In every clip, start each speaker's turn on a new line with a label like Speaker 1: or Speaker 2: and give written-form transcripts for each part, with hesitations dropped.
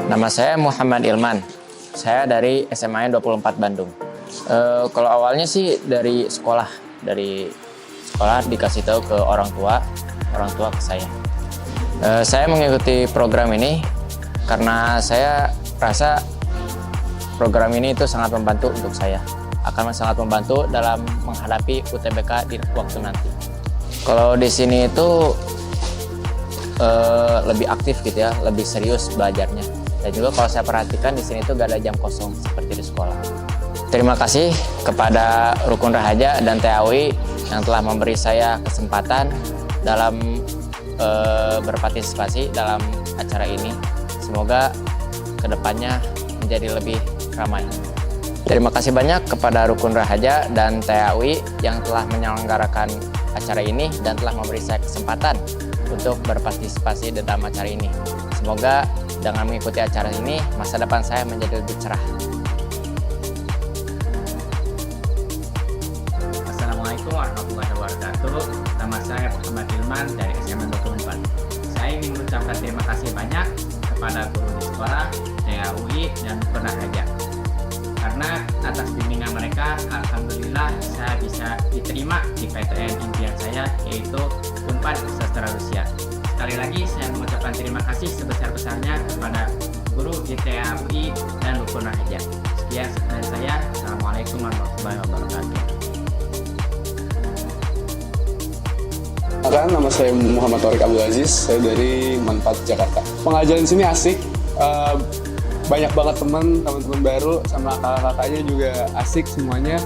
Speaker 1: Nama saya Muhammad Ilman. Saya dari SMA 24 Bandung. Kalau awalnya sih dari sekolah dikasih tahu ke orang tua ke saya. Saya mengikuti program ini karena saya rasa program ini itu sangat membantu untuk saya. Akan sangat membantu dalam menghadapi UTBK di waktu nanti. Kalau di sini itu lebih aktif gitu ya, lebih serius belajarnya. Dan juga kalau saya perhatikan di sini tuh gak ada jam kosong seperti di sekolah. Terima kasih kepada Rukun Rahaja dan TAUI yang telah memberi saya kesempatan dalam berpartisipasi dalam acara ini. Semoga kedepannya menjadi lebih ramai. Terima kasih banyak kepada Rukun Rahaja dan TAUI yang telah menyelenggarakan acara ini dan telah memberi saya kesempatan untuk berpartisipasi dalam acara ini. Semoga dengan mengikuti acara ini, masa depan saya menjadi lebih cerah.
Speaker 2: Assalamualaikum warahmatullahi wabarakatuh. Nama saya Muhammad Ilman dari SMA 24. Saya ingin mengucapkan terima kasih banyak kepada guru di sekolah, TAUI, dan Rukun Rahaja. Karena atas bimbingan mereka, alhamdulillah saya bisa diterima di PTN impian saya, yaitu Unpad Sastra Rusia. Sekali lagi saya mengucapkan terima kasih sebesar-besarnya kepada guru di TAUI dan Rukun Rahaja. Sekian dari saya. Assalamualaikum warahmatullahi wabarakatuh.
Speaker 3: Nama saya Muhammad Torik Abdul Aziz, saya dari Manfaat Jakarta. Pengajaran di sini asik, banyak banget teman-teman baru, sama kakak-kakaknya juga asik semuanya.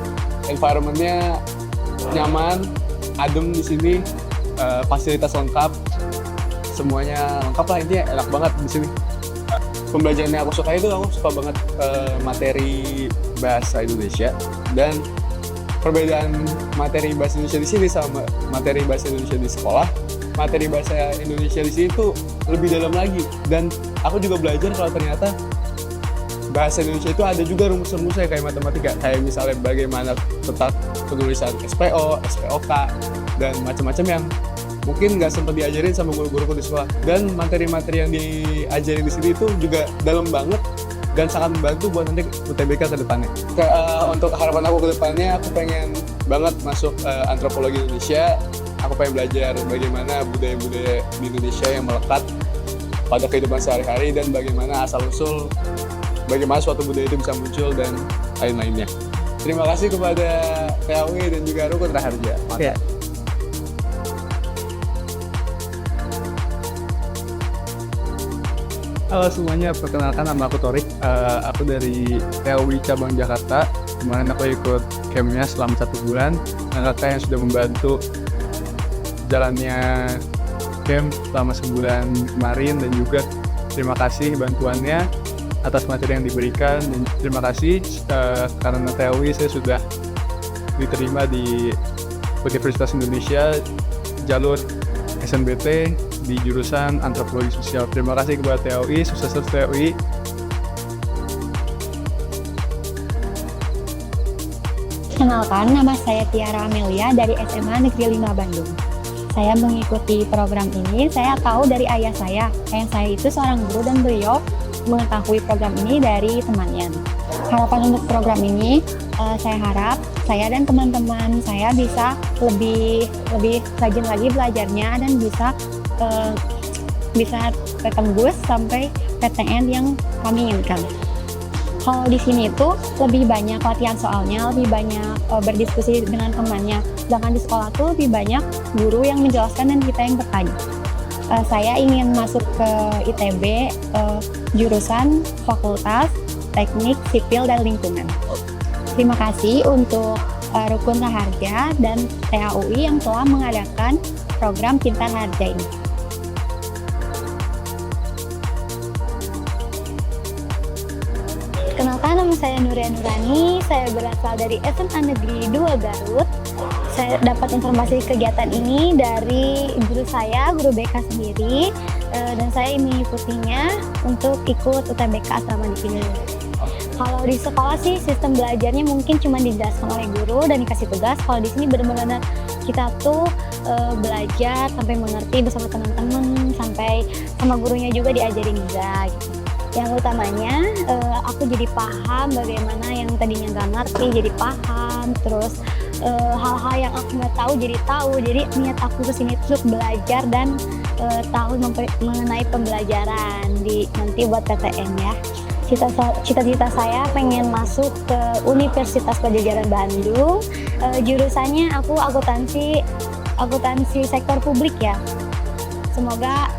Speaker 3: Environment-nya nyaman, adem di sini, fasilitas lengkap, semuanya lengkap lah, intinya enak banget di sini. Pembelajaran yang aku suka itu, aku suka banget materi bahasa Indonesia, dan perbedaan materi bahasa Indonesia di sini sama materi bahasa Indonesia di sekolah. Materi bahasa Indonesia di sini tuh lebih dalam lagi, dan aku juga belajar kalau ternyata bahasa Indonesia itu ada juga rumus-rumusnya kayak matematika, kayak misalnya bagaimana tentang penulisan SPO, SPOK, dan macam-macam yang mungkin nggak sempat diajarin sama guru-guruku di sekolah. Dan materi-materi yang diajarin di sini itu juga dalam banget dan sangat membantu buat nanti UTBK ke depannya. Untuk harapan aku ke depannya, aku pengen banget masuk antropologi Indonesia. Aku pengen belajar bagaimana budaya-budaya di Indonesia yang melekat pada kehidupan sehari-hari, dan bagaimana asal-usul bagaimana suatu budaya itu bisa muncul dan lain-lainnya. Terima kasih kepada TAUI dan juga Rukun Rahaja.
Speaker 4: Ya. Halo semuanya, perkenalkan nama aku Torik. Aku dari TAUI Cabang Jakarta. Kemarin aku ikut campnya selama 1 bulan. Dan kakak yang sudah membantu jalannya camp selama sebulan kemarin, dan juga terima kasih bantuannya atas materi yang diberikan, dan terima kasih karena TAUI saya sudah diterima di Universitas Indonesia jalur SNBT di jurusan Antropologi Sosial. Terima kasih kepada TAUI, sukses terus TAUI.
Speaker 5: Kenalkan, nama saya Tiara Amelia dari SMA Negeri 5 Bandung. Saya mengikuti program ini, saya tahu dari ayah saya. Ayah saya itu seorang guru dan beliau mengetahui program ini dari temannya. Harapan untuk program ini, saya harap saya dan teman-teman saya bisa lebih rajin lagi belajarnya dan bisa tembus sampai PTN yang kami inginkan. Kalau di sini itu lebih banyak latihan soalnya, lebih banyak berdiskusi dengan temannya. Sedangkan di sekolah tuh lebih banyak guru yang menjelaskan dan kita yang bertanya. Saya ingin masuk ke ITB, jurusan Fakultas Teknik Sipil dan Lingkungan. Terima kasih untuk Rukun Rahaja dan TAUI yang telah mengadakan program Cinta Harja ini. Kenalkan, nama saya Nuria Nurani, saya berasal dari SMA Negeri 2 Garut. Saya dapat informasi kegiatan ini dari guru saya, guru BK sendiri, dan saya mengikutinya untuk ikut UTBK selama di sini. Kalau di sekolah sih sistem belajarnya mungkin cuma dijelaskan oleh guru dan dikasih tugas. Kalau di sini benar-benar kita tuh belajar sampai mengerti bersama teman-teman, sampai sama gurunya juga diajarin juga gitu. Yang utamanya aku jadi paham bagaimana yang tadinya nggak ngerti jadi paham, terus hal-hal yang aku nggak tahu jadi tahu. Jadi niat aku kesini untuk belajar dan tahu mengenai pembelajaran nanti buat PTN ya. Cita-cita saya pengen masuk ke Universitas Padjadjaran Bandung. Jurusannya aku akuntansi sektor publik ya. Semoga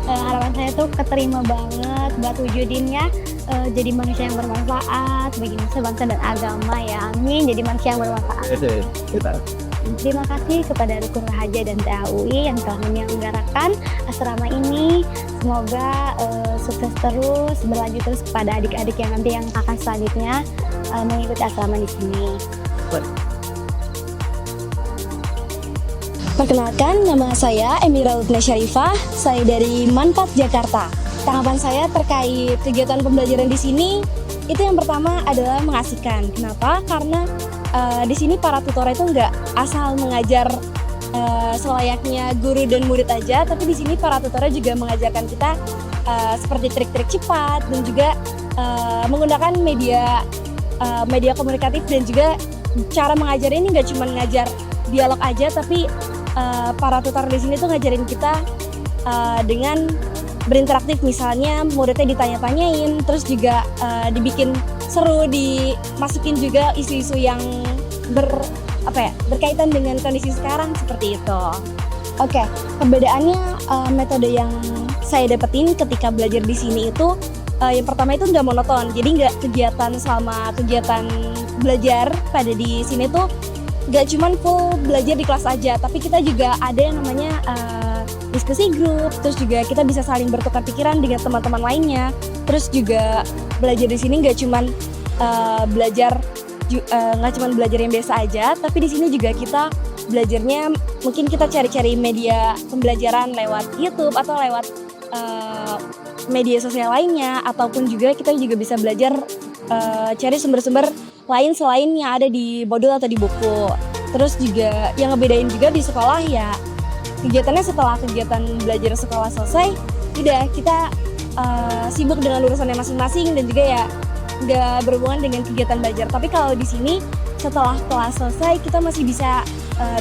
Speaker 5: harapan saya tuh keterima banget buat wujudin ya, jadi manusia yang bermanfaat bagi nusa, bangsa, dan agama ya. Amin, jadi manusia yang bermanfaat. Terima kasih kepada Rukun Rahaja dan TAUI yang telah menyelenggarakan asrama ini. Semoga sukses terus, berlanjut terus kepada adik-adik yang nanti yang akan selanjutnya mengikuti asrama di sini.
Speaker 6: Perkenalkan, nama saya Emira Lutna Syarifah, saya dari Manpat Jakarta. Tanggapan saya terkait kegiatan pembelajaran di sini, itu yang pertama adalah mengasihkan. Kenapa? Karena di sini para tutor itu nggak asal mengajar selayaknya guru dan murid aja, tapi di sini para tutornya juga mengajarkan kita seperti trik-trik cepat dan juga menggunakan media komunikatif, dan juga cara mengajar ini nggak cuma ngajar dialog aja, tapi para tutor di sini tuh ngajarin kita dengan berinteraktif, misalnya muridnya ditanya-tanyain, terus juga dibikin seru, dimasukin juga isu-isu yang berkaitan dengan kondisi sekarang seperti itu. Oke, perbedaannya metode yang saya dapetin ketika belajar di sini itu yang pertama itu nggak monoton, jadi nggak kegiatan belajar pada di sini tuh nggak cuman full belajar di kelas aja, tapi kita juga ada yang namanya diskusi grup, terus juga kita bisa saling bertukar pikiran dengan teman-teman lainnya. Terus juga belajar di sini nggak cuman belajar yang biasa aja, tapi di sini juga kita belajarnya mungkin kita cari-cari media pembelajaran lewat YouTube atau lewat media sosial lainnya, ataupun juga kita juga bisa belajar cari sumber-sumber lain selain yang ada di modul atau di buku. Terus juga yang ngebedain juga di sekolah ya, kegiatannya setelah kegiatan belajar sekolah selesai, udah kita sibuk dengan urusannya masing-masing dan juga ya nggak berhubungan dengan kegiatan belajar. Tapi kalau di sini setelah kelas selesai kita masih bisa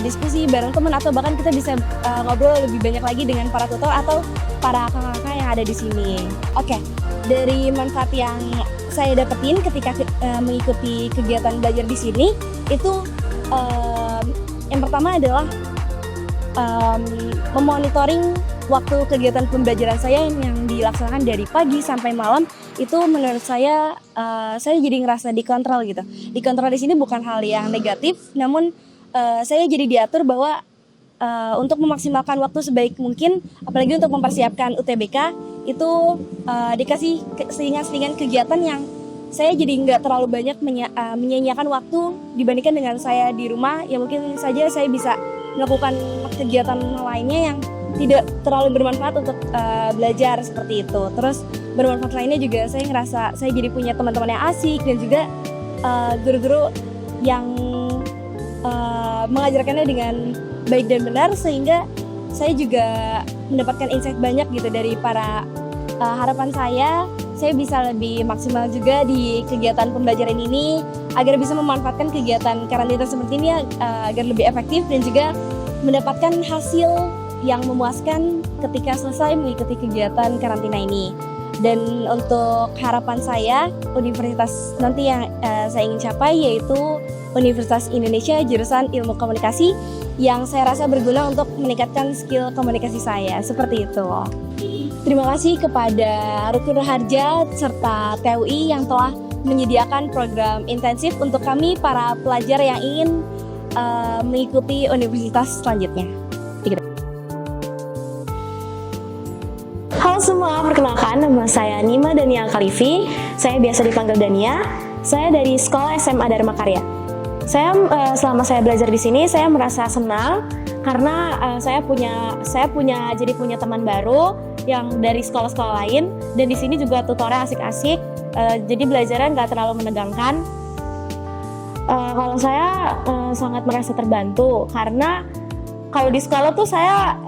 Speaker 6: diskusi bareng teman, atau bahkan kita bisa ngobrol lebih banyak lagi dengan para tutor atau para kakak-kakak yang ada di sini. Oke, dari manfaat yang saya dapetin ketika mengikuti kegiatan belajar di sini itu yang pertama adalah memonitoring waktu kegiatan pembelajaran saya yang dilaksanakan dari pagi sampai malam. Itu menurut saya jadi ngerasa dikontrol gitu. Dikontrol di sini bukan hal yang negatif, namun saya jadi diatur bahwa untuk memaksimalkan waktu sebaik mungkin, apalagi untuk mempersiapkan UTBK, itu dikasih selingan kegiatan yang saya jadi nggak terlalu banyak menyia-nyiakan waktu dibandingkan dengan saya di rumah. Ya mungkin saja saya bisa melakukan kegiatan lainnya yang tidak terlalu bermanfaat untuk belajar seperti itu. Terus bermanfaat lainnya juga saya ngerasa saya jadi punya teman-teman yang asik, dan juga guru-guru yang mengajarkannya dengan baik dan benar, sehingga saya juga mendapatkan insight banyak gitu dari para harapan saya bisa lebih maksimal juga di kegiatan pembelajaran ini agar bisa memanfaatkan kegiatan karantina seperti ini agar lebih efektif dan juga mendapatkan hasil yang memuaskan ketika selesai mengikuti kegiatan karantina ini. Dan untuk harapan saya, universitas nanti yang saya ingin capai yaitu Universitas Indonesia jurusan Ilmu Komunikasi, yang saya rasa berguna untuk meningkatkan skill komunikasi saya, seperti itu. Terima kasih kepada Rukun Raharja serta TUI yang telah menyediakan program intensif untuk kami para pelajar yang ingin mengikuti universitas selanjutnya.
Speaker 7: Halo semua, perkenalkan nama saya Nima Dania Khalifi. Saya biasa dipanggil Dania. Saya dari Sekolah SMA Dharma Karya. Selama saya belajar di sini, saya merasa senang karena saya punya teman baru yang dari sekolah-sekolah lain, dan di sini juga tutornya asik-asik. Jadi belajarnya nggak terlalu menegangkan. Kalau saya sangat merasa terbantu karena kalau di sekolah tuh saya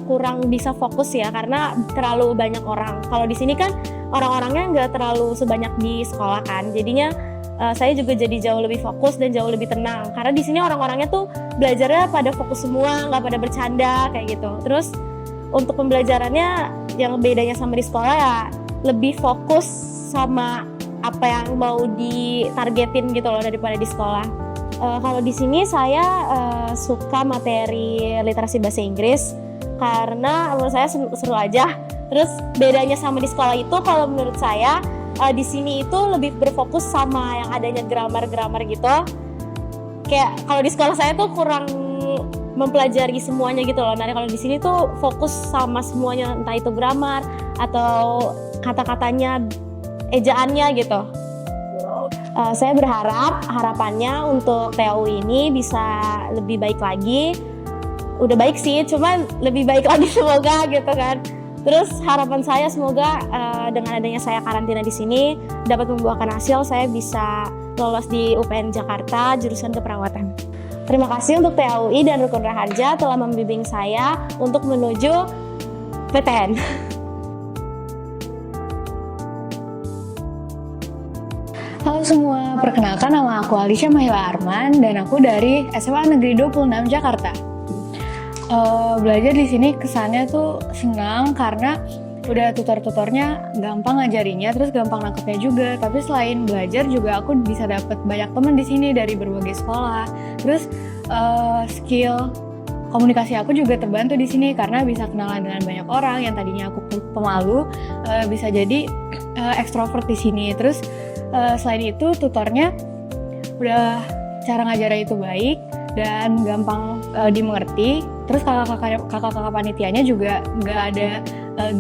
Speaker 7: kurang bisa fokus ya karena terlalu banyak orang. Kalau di sini kan orang-orangnya nggak terlalu sebanyak di sekolah kan, jadinya saya juga jadi jauh lebih fokus dan jauh lebih tenang. Karena di sini orang-orangnya tuh belajarnya pada fokus semua, nggak pada bercanda kayak gitu. Terus untuk pembelajarannya yang bedanya sama di sekolah ya lebih fokus sama apa yang mau ditargetin gitu loh daripada di sekolah. Kalau di sini saya suka materi literasi bahasa Inggris karena menurut saya seru aja. Terus bedanya sama di sekolah itu kalau menurut saya di sini itu lebih berfokus sama yang adanya grammar gitu. Kayak kalau di sekolah saya tuh kurang mempelajari semuanya gitu loh. Nah kalau di sini tuh fokus sama semuanya, entah itu grammar atau kata-katanya, ejaannya gitu. Saya berharap harapannya untuk TAU ini bisa lebih baik lagi. Udah baik sih, cuman lebih baik lagi semoga gitu kan. Terus harapan saya semoga dengan adanya saya karantina di sini dapat membuahkan hasil, saya bisa lolos di UPN Jakarta jurusan keperawatan. Terima kasih untuk TAUI dan Rukun Raharja telah membimbing saya untuk menuju PTN.
Speaker 5: Halo semua, perkenalkan nama aku Alicia Mahila Arman dan aku dari SMA Negeri 26 Jakarta. Belajar di sini kesannya tuh senang karena udah tutor-tutornya gampang ngajarinya, terus gampang nangkepnya juga. Tapi selain belajar juga aku bisa dapet banyak teman di sini dari berbagai sekolah. Terus skill komunikasi aku juga terbantu di sini karena bisa kenalan dengan banyak orang yang tadinya aku pemalu, bisa jadi ekstrovert di sini. Terus selain itu tutornya udah cara ngajarnya itu baik dan gampang dimengerti. Terus kakak-kakak panitianya juga nggak ada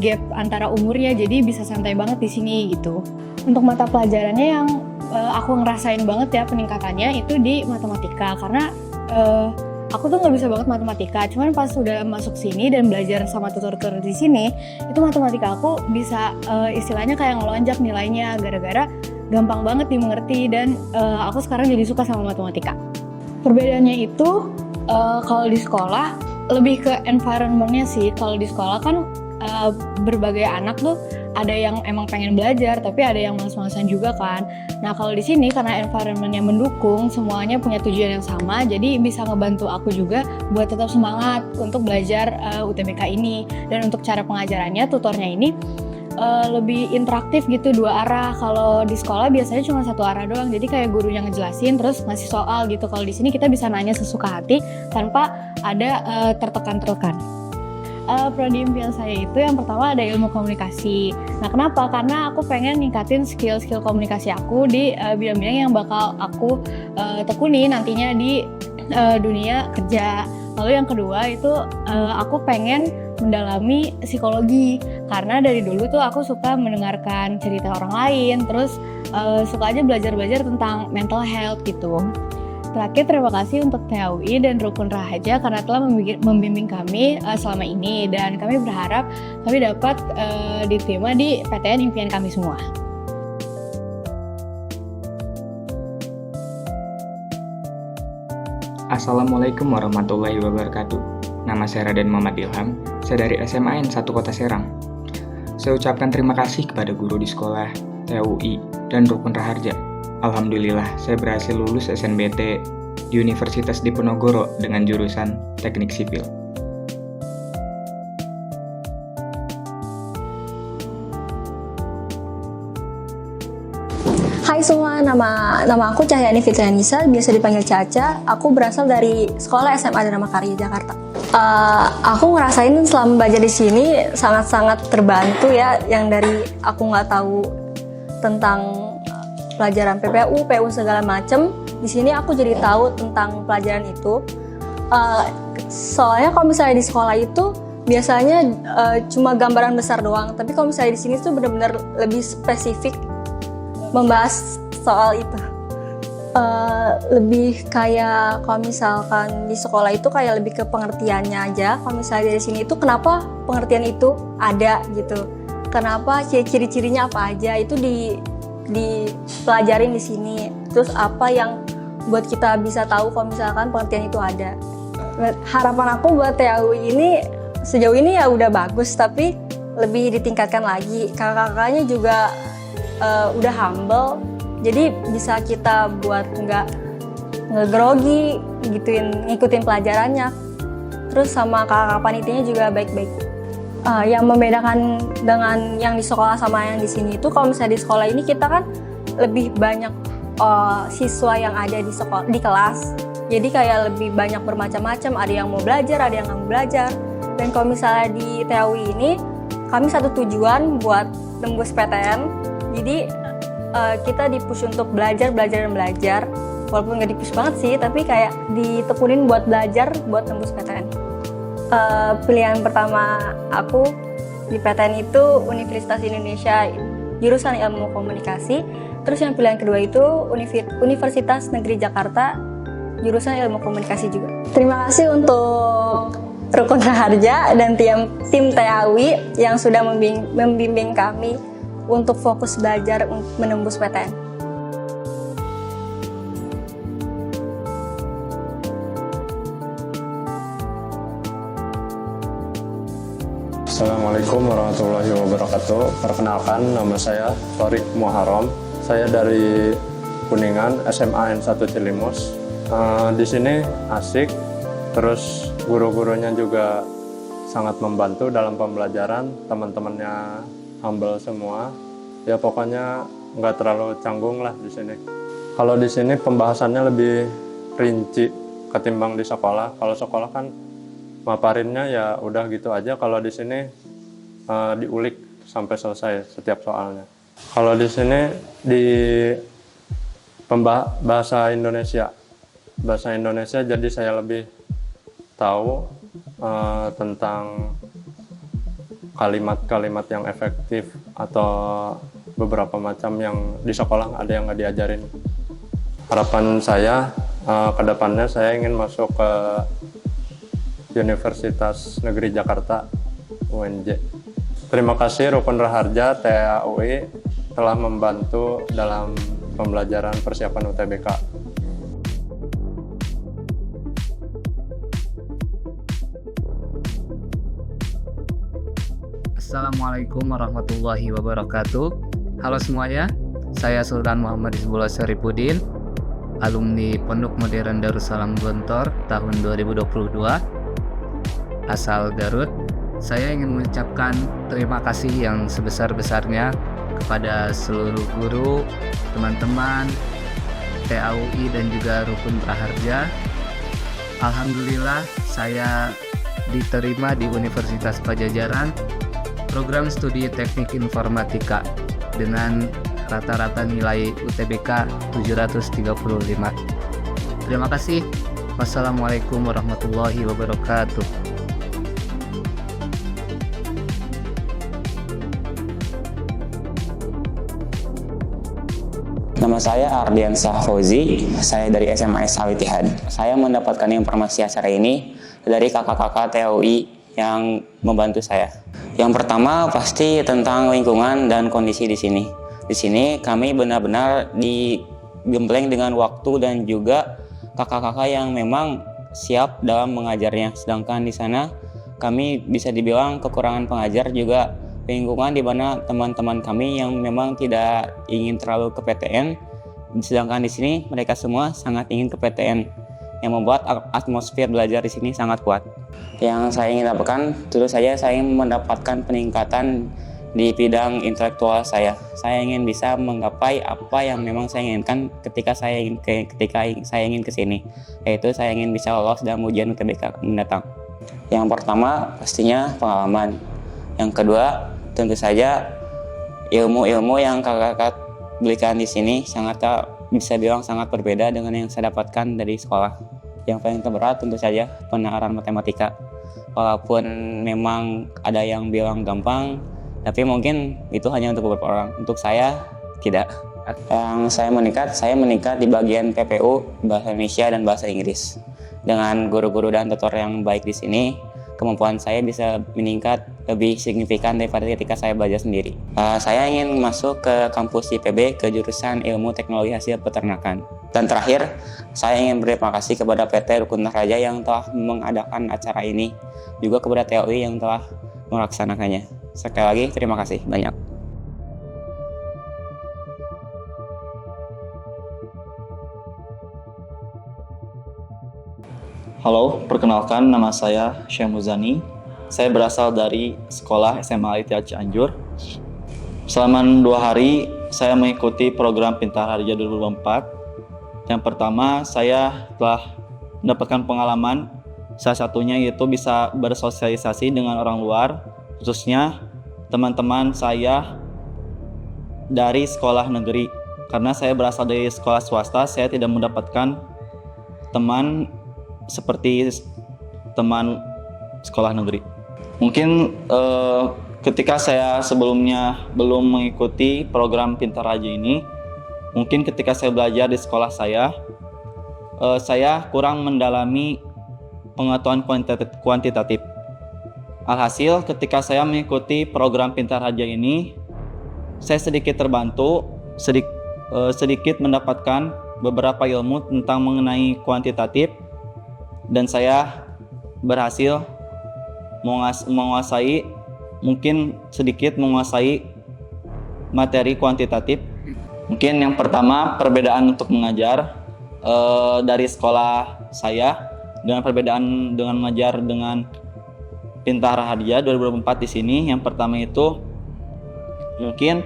Speaker 5: gap antara umurnya, jadi bisa santai banget di sini gitu. Untuk mata pelajarannya yang aku ngerasain banget ya peningkatannya itu di matematika karena aku tuh nggak bisa banget matematika, cuman pas udah masuk sini dan belajar sama tutor-tutor di sini itu matematika aku bisa istilahnya kayak ngelonjak nilainya gara-gara gampang banget dimengerti dan aku sekarang jadi suka sama matematika. Perbedaannya itu kalau di sekolah lebih ke environment-nya sih. Kalau di sekolah kan berbagai anak tuh ada yang emang pengen belajar tapi ada yang males-malesan juga kan. Nah kalau di sini karena environment-nya mendukung, semuanya punya tujuan yang sama, jadi bisa ngebantu aku juga buat tetap semangat untuk belajar UTBK ini. Dan untuk cara pengajarannya, tutornya ini lebih interaktif gitu, dua arah. Kalau di sekolah biasanya cuma satu arah doang, jadi kayak gurunya ngejelasin terus ngasih soal gitu. Kalau di sini kita bisa nanya sesuka hati tanpa ada tertekan-tertekan. Prodi impian saya itu yang pertama ada ilmu komunikasi. Nah kenapa? Karena aku pengen ningkatin skill-skill komunikasi aku di bidang-bidang yang bakal aku tekuni nantinya di dunia kerja. Lalu yang kedua itu aku pengen mendalami psikologi karena dari dulu tuh aku suka mendengarkan cerita orang lain, terus suka aja belajar-belajar tentang mental health gitu. Terakhir, terima kasih untuk TAUI dan Rukun Raharja karena telah membimbing kami selama ini dan kami berharap kami dapat diterima di PTN impian kami semua.
Speaker 8: Assalamualaikum warahmatullahi wabarakatuh. Nama saya Raden Muhammad Ilham, saya dari SMA N1 Kota Serang. Saya ucapkan terima kasih kepada guru di sekolah, TAUI, dan Rukun Raharja. Alhamdulillah, saya berhasil lulus SNBT di Universitas Diponegoro dengan jurusan Teknik Sipil.
Speaker 6: Hai semua, nama aku Cahyani Fitrianisa, biasa dipanggil Caca. Aku berasal dari sekolah SMA Dharma Karya Jakarta. Aku ngerasain selama belajar di sini sangat-sangat terbantu ya, yang dari aku nggak tahu tentang pelajaran PPU, PU segala macem. Di sini aku jadi tahu tentang pelajaran itu. Soalnya kalau misalnya di sekolah itu biasanya cuma gambaran besar doang, tapi kalau misalnya di sini tuh benar-benar lebih spesifik membahas soal itu. Lebih kayak kalau misalkan di sekolah itu kayak lebih ke pengertiannya aja. Kalau misalnya dari sini itu kenapa pengertian itu ada gitu, kenapa ciri-cirinya apa aja itu dipelajarin di sini. Terus apa yang buat kita bisa tahu kalau misalkan pengertian itu ada. harapan aku buat TAUI ini sejauh ini ya udah bagus, tapi lebih ditingkatkan lagi. Kakak-kakaknya juga udah humble, jadi bisa kita buat nggak ngegrogi ngikutin pelajarannya. Terus sama kakak panitianya juga baik-baik. Yang membedakan dengan yang di sekolah sama yang di sini itu, kalau misalnya di sekolah ini kita kan lebih banyak siswa yang ada di kelas. Jadi kayak lebih banyak bermacam-macam, ada yang mau belajar, ada yang nggak mau belajar. Dan kalau misalnya di TAUI ini, kami satu tujuan buat tembus PTN. Jadi kita di-push untuk belajar. Walaupun nggak di-push banget sih, tapi kayak ditekunin buat belajar, buat tembus PTN. Pilihan pertama aku di PTN itu Universitas Indonesia, jurusan Ilmu Komunikasi. Terus yang pilihan kedua itu Universitas Negeri Jakarta, jurusan Ilmu Komunikasi juga. Terima kasih untuk Rukun Raharja dan tim TAUI yang sudah membimbing kami untuk fokus belajar menembus PTN.
Speaker 9: Assalamualaikum warahmatullahi wabarakatuh. Perkenalkan, nama saya Farid Muharram. Saya dari Kuningan, SMA N1 Cilimus. Di sini asik, terus guru-gurunya juga sangat membantu dalam pembelajaran. Teman-temannya humble semua. Ya pokoknya nggak terlalu canggung lah di sini. Kalau di sini pembahasannya lebih rinci ketimbang di sekolah. Kalau sekolah kan maparinnya ya udah gitu aja. Kalau di sini diulik sampai selesai setiap soalnya. Kalau di sini di bahasa Indonesia jadi saya lebih tahu tentang kalimat-kalimat yang efektif atau beberapa macam yang di sekolah ada yang nggak diajarin. Harapan saya ke depannya saya ingin masuk ke Universitas Negeri Jakarta, UNJ. Terima kasih Rukun Raharja TAUI telah membantu dalam pembelajaran persiapan UTBK.
Speaker 10: Assalamualaikum warahmatullahi wabarakatuh. Halo semuanya, saya Sultan Muhammad Hizbullah Syarifudin, alumni Pondok Modern Darussalam Gontor tahun 2022, asal Garut. Saya ingin mengucapkan terima kasih yang sebesar-besarnya kepada seluruh guru, teman-teman, TAUI dan juga Rukun Raharja. Alhamdulillah saya diterima di Universitas Pajajaran, program studi Teknik Informatika dengan rata-rata nilai UTBK 735. Terima kasih. Wassalamualaikum warahmatullahi wabarakatuh.
Speaker 11: Nama saya Ardiansyah Fauzi, saya dari SMA Al-Ittihad. Saya mendapatkan informasi acara ini dari kakak-kakak TAUI yang membantu saya. Yang pertama pasti tentang lingkungan dan kondisi di sini. Di sini kami benar-benar digembleng dengan waktu dan juga kakak-kakak yang memang siap dalam mengajarnya. Sedangkan di sana kami bisa dibilang kekurangan pengajar, juga lingkungan di mana teman-teman kami yang memang tidak ingin terlalu ke PTN, sedangkan di sini mereka semua sangat ingin ke PTN, yang membuat atmosfer belajar di sini sangat kuat. Yang saya ingin dapatkan, tentu saja saya ingin mendapatkan peningkatan di bidang intelektual saya. Saya ingin bisa menggapai apa yang memang saya inginkan ketika saya ingin ke sini, yaitu saya ingin bisa lolos dalam ujian UTBK mendatang. Yang pertama pastinya pengalaman. Yang kedua, tentu saja ilmu-ilmu yang kakak-kakak berikan di sini sangat bisa bilang sangat berbeda dengan yang saya dapatkan dari sekolah. Yang paling terberat tentu saja penalaran matematika. Walaupun memang ada yang bilang gampang, tapi mungkin itu hanya untuk beberapa orang. Untuk saya tidak. Yang saya meningkat di bagian PPU, Bahasa Indonesia dan Bahasa Inggris. Dengan guru-guru dan tutor yang baik di sini, kemampuan saya bisa meningkat lebih signifikan daripada ketika saya belajar sendiri. Saya ingin masuk ke kampus IPB ke jurusan Ilmu Teknologi Hasil Peternakan. Dan terakhir, saya ingin berterima kasih kepada PT Rukun Raharja yang telah mengadakan acara ini, juga kepada TAUI yang telah melaksanakannya. Sekali lagi, terima kasih banyak.
Speaker 12: Halo, perkenalkan nama saya Syekh Muzani. Saya berasal dari sekolah SMA Al-Ittihad Cianjur. Selama 2 hari, saya mengikuti program Pintar Harja 2024. Yang pertama, saya telah mendapatkan pengalaman, salah satunya yaitu bisa bersosialisasi dengan orang luar, khususnya teman-teman saya dari sekolah negeri. Karena saya berasal dari sekolah swasta, saya tidak mendapatkan teman seperti teman sekolah negeri. Mungkin ketika saya sebelumnya belum mengikuti program Pintar Harja ini, mungkin ketika saya belajar di sekolah saya kurang mendalami pengetahuan kuantitatif. Alhasil ketika saya mengikuti program Pintar Harja ini, saya sedikit terbantu, sedikit mendapatkan beberapa ilmu tentang mengenai kuantitatif, dan saya berhasil menguasai, mungkin sedikit menguasai materi kuantitatif. Mungkin yang pertama, perbedaan untuk mengajar dari sekolah saya dengan perbedaan dengan mengajar dengan Pintar Harja 2024 di sini. Yang pertama itu mungkin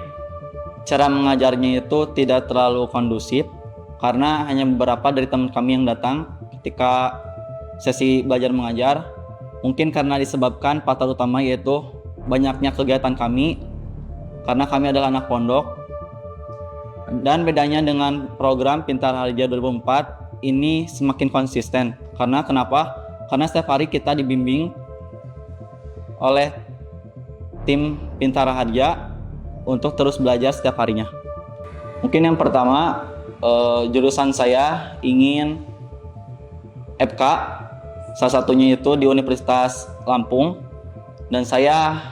Speaker 12: cara mengajarnya itu tidak terlalu kondusif, karena hanya beberapa dari teman kami yang datang ketika sesi belajar mengajar, mungkin karena disebabkan faktor utama yaitu banyaknya kegiatan kami, karena kami adalah anak pondok. Dan bedanya dengan program Pintar Harja 2024 ini semakin konsisten. Karena kenapa? Karena setiap hari kita dibimbing oleh tim Pintar Harja untuk terus belajar setiap harinya. Mungkin yang pertama, jurusan saya ingin FK, salah satunya itu di Universitas Lampung, dan saya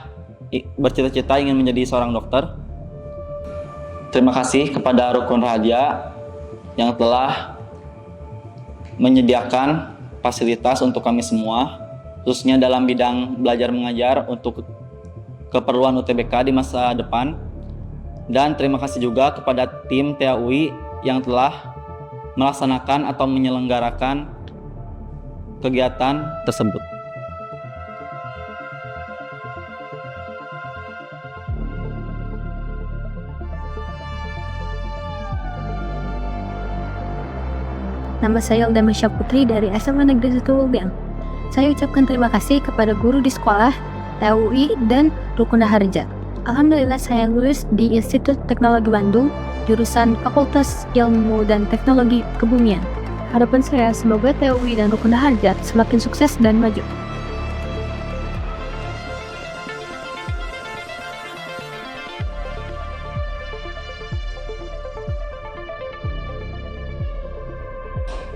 Speaker 12: bercita-cita ingin menjadi seorang dokter. Terima kasih kepada Rukun Raharja yang telah menyediakan fasilitas untuk kami semua, khususnya dalam bidang belajar mengajar untuk keperluan UTBK di masa depan. Dan terima kasih juga kepada tim TAUI yang telah melaksanakan atau menyelenggarakan kegiatan tersebut.
Speaker 13: Nama saya Elda Masya Putri dari SMA Negeri 1 Lubiang. Saya ucapkan terima kasih kepada guru di sekolah, TAUI, dan Rukun Raharja. Alhamdulillah saya lulus di Institut Teknologi Bandung, jurusan Fakultas Ilmu dan Teknologi Kebumian. Harapan saya semoga TAUI dan Rukun Raharja semakin sukses dan maju.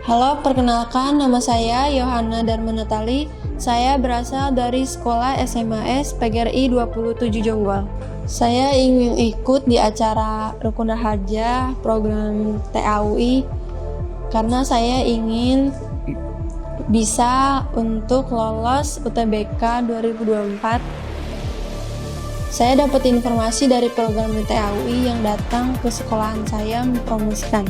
Speaker 14: Halo, perkenalkan nama saya Yohana Darmanatali. Saya berasal dari sekolah SMAS PGRI 27 Jonggol. Saya ingin ikut di acara Rukun Raharja program TAUI karena saya ingin bisa untuk lolos UTBK 2024. Saya dapat informasi dari program TAUI yang datang ke sekolahan saya mempromosikan.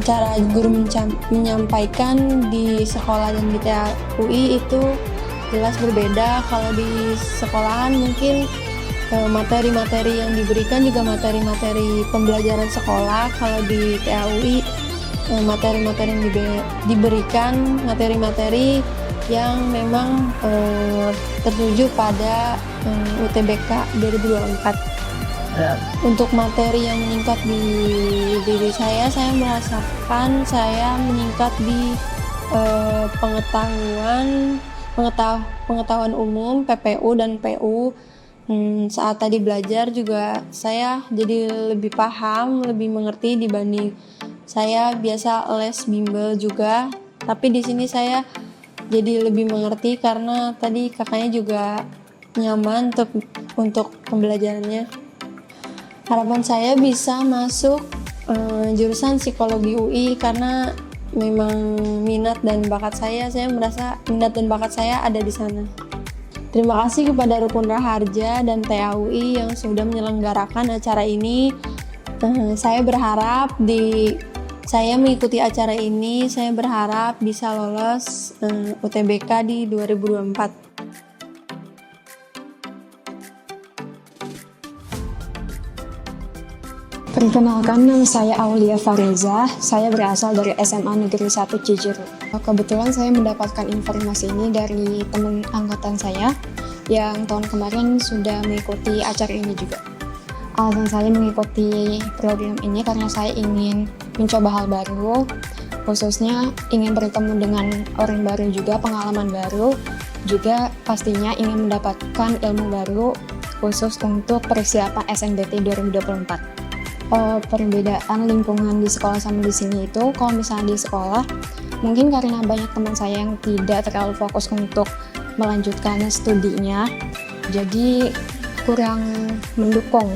Speaker 14: Cara guru menyampaikan di sekolah dan di TAUI itu jelas berbeda. Kalau di sekolahan mungkin materi-materi yang diberikan juga materi-materi pembelajaran sekolah. Kalau di TAUI materi-materi yang diberikan materi-materi yang memang tertuju pada UTBK 2024. Untuk materi yang meningkat di diri saya merasakan saya meningkat di pengetahuan umum, PPU dan PU. Saat tadi belajar juga saya jadi lebih paham, lebih mengerti dibanding saya biasa les bimbel juga. Tapi di sini saya jadi lebih mengerti karena tadi kakaknya juga nyaman untuk pembelajarannya. Harapan saya bisa masuk jurusan psikologi UI karena memang minat dan bakat saya merasa minat dan bakat saya ada di sana. Terima kasih kepada Rukun Raharja dan TAUI yang sudah menyelenggarakan acara ini. Saya berharap saya mengikuti acara ini, saya berharap bisa lolos UTBK di 2024.
Speaker 15: Perkenalkan, nama saya Aulia Fariza, saya berasal dari SMA Negeri 1 Cijeruk. Kebetulan saya mendapatkan informasi ini dari teman angkatan saya yang tahun kemarin sudah mengikuti acara ini juga. Alasan saya mengikuti program ini karena saya ingin mencoba hal baru, khususnya ingin bertemu dengan orang baru juga, pengalaman baru, juga pastinya ingin mendapatkan ilmu baru khusus untuk persiapan SNBT 2024. Perbedaan lingkungan di sekolah sama di sini itu, kalau misalnya di sekolah mungkin karena banyak teman saya yang tidak terlalu fokus untuk melanjutkan studinya, jadi kurang mendukung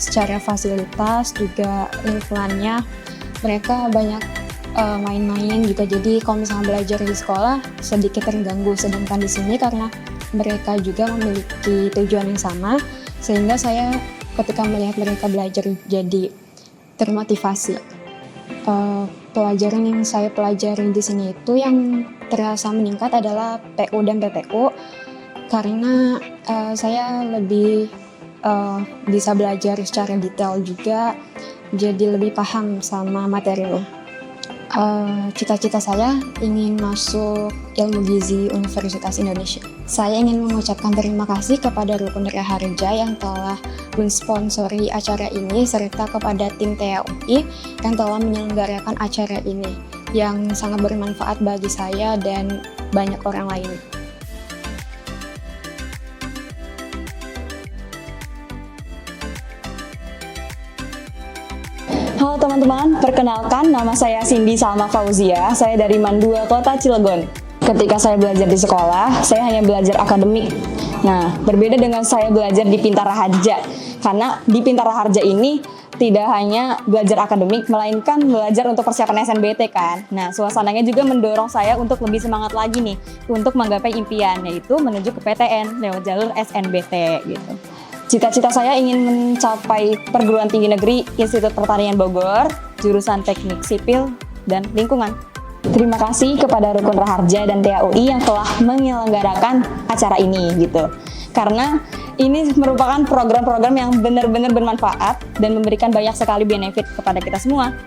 Speaker 15: secara fasilitas, juga lingkungannya mereka banyak main-main juga, jadi kalau misalnya belajar di sekolah sedikit terganggu, sedangkan di sini karena mereka juga memiliki tujuan yang sama, sehingga saya ketika melihat mereka belajar jadi termotivasi. Pelajaran yang saya pelajari di sini itu yang terasa meningkat adalah PU dan PPU karena saya lebih bisa belajar secara detail juga, jadi lebih paham sama materinya. Cita-cita saya ingin masuk Ilmu Gizi Universitas Indonesia. Saya ingin mengucapkan terima kasih kepada Rukun Raharja yang telah mensponsori acara ini, serta kepada tim TAUI yang telah menyelenggarakan acara ini, yang sangat bermanfaat bagi saya dan banyak orang lain.
Speaker 6: Halo teman-teman, perkenalkan nama saya Cindy Salma Fauzia, saya dari MAN 2 Kota Cilegon. Ketika saya belajar di sekolah, saya hanya belajar akademik. Nah, berbeda dengan saya belajar di Pintar Raharja, karena di Pintar Raharja ini tidak hanya belajar akademik, melainkan belajar untuk persiapan SNBT kan. Nah, suasananya juga mendorong saya untuk lebih semangat lagi nih, untuk menggapai impian, yaitu menuju ke PTN lewat jalur SNBT gitu. Cita-cita saya ingin mencapai perguruan tinggi negeri Institut Pertanian Bogor, jurusan Teknik Sipil dan Lingkungan. Terima kasih kepada Rukun Raharja dan TAUI yang telah menyelenggarakan acara ini gitu. Karena ini merupakan program-program yang benar-benar bermanfaat dan memberikan banyak sekali benefit kepada kita semua.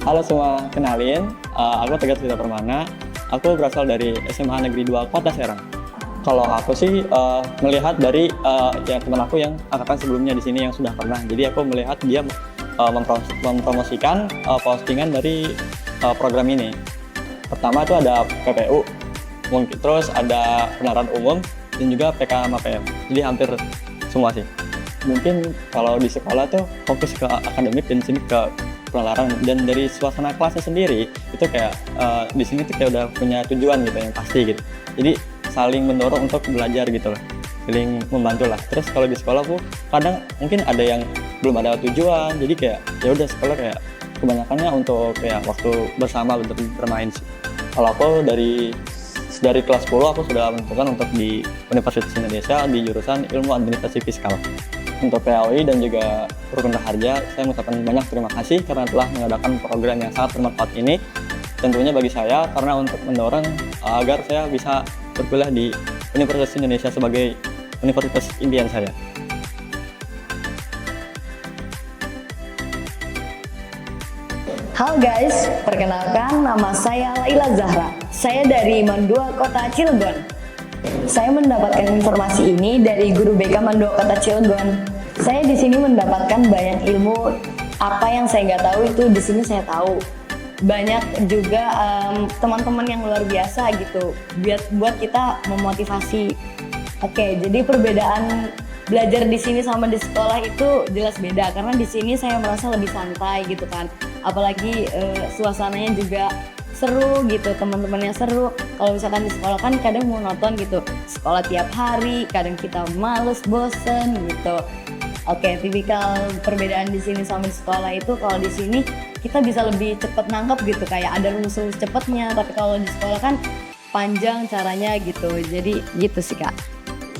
Speaker 12: Halo semua, kenalin, aku Tegar Sita Permana. Aku berasal dari SMA Negeri 2 Kota Serang. Kalau aku sih melihat dari yang teman aku yang angkatan sebelumnya di sini yang sudah pernah. Jadi aku melihat dia mempromosikan postingan dari program ini. Pertama itu ada PPU, terus ada penalaran umum dan juga PK MAPM. Jadi hampir semua sih. Mungkin kalau di sekolah tuh fokus ke akademik dan sini ke penalaran, dan dari suasana kelasnya sendiri itu kayak di sini tuh kayak udah punya tujuan gitu yang pasti gitu. Jadi saling mendorong untuk belajar gitu loh, saling membantu lah. Terus kalau di sekolah aku kadang mungkin ada yang belum ada tujuan, jadi kayak ya udah sekolah kayak kebanyakannya untuk kayak waktu bersama untuk bermain sih. Kalau aku dari kelas 10 aku sudah menentukan untuk di Universitas Indonesia di jurusan Ilmu Administrasi Fiskal. Untuk PAUI dan juga Rukun Raharja, saya mengucapkan banyak terima kasih karena telah mengadakan program yang sangat bermanfaat ini. Tentunya bagi saya karena untuk mendorong agar saya bisa berkuliah di Universitas Indonesia sebagai universitas impian saya.
Speaker 6: Halo guys, perkenalkan nama saya Laila Zahra. Saya dari MAN 2 Kota Cilegon. Saya mendapatkan informasi ini dari guru BK MAN 2 Kota Cilegon. Saya di sini mendapatkan banyak ilmu, apa yang saya nggak tahu itu di sini saya tahu. Banyak juga teman-teman yang luar biasa gitu, buat kita memotivasi. Oke, jadi perbedaan
Speaker 16: belajar di sini sama di sekolah itu jelas beda, karena di sini saya merasa lebih santai gitu kan. Apalagi suasananya juga seru gitu, teman-temannya seru. Kalau misalkan di sekolah kan kadang monoton gitu, sekolah tiap hari, kadang kita males, bosen gitu. Oke, tipikal perbedaan di sini sama di sekolah itu, kalau di sini kita bisa lebih cepet nangkep gitu, kayak ada rumus-rumus cepetnya. Tapi kalau di sekolah kan panjang caranya gitu. Jadi gitu sih Kak.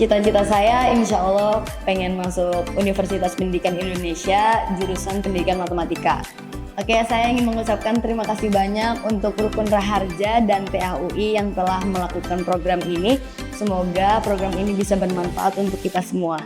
Speaker 16: Cita-cita saya insya Allah pengen masuk Universitas Pendidikan Indonesia, jurusan Pendidikan Matematika. Oke, saya ingin mengucapkan terima kasih banyak untuk Rukun Raharja dan TAUI yang telah melakukan program ini. Semoga program ini bisa bermanfaat untuk kita semua.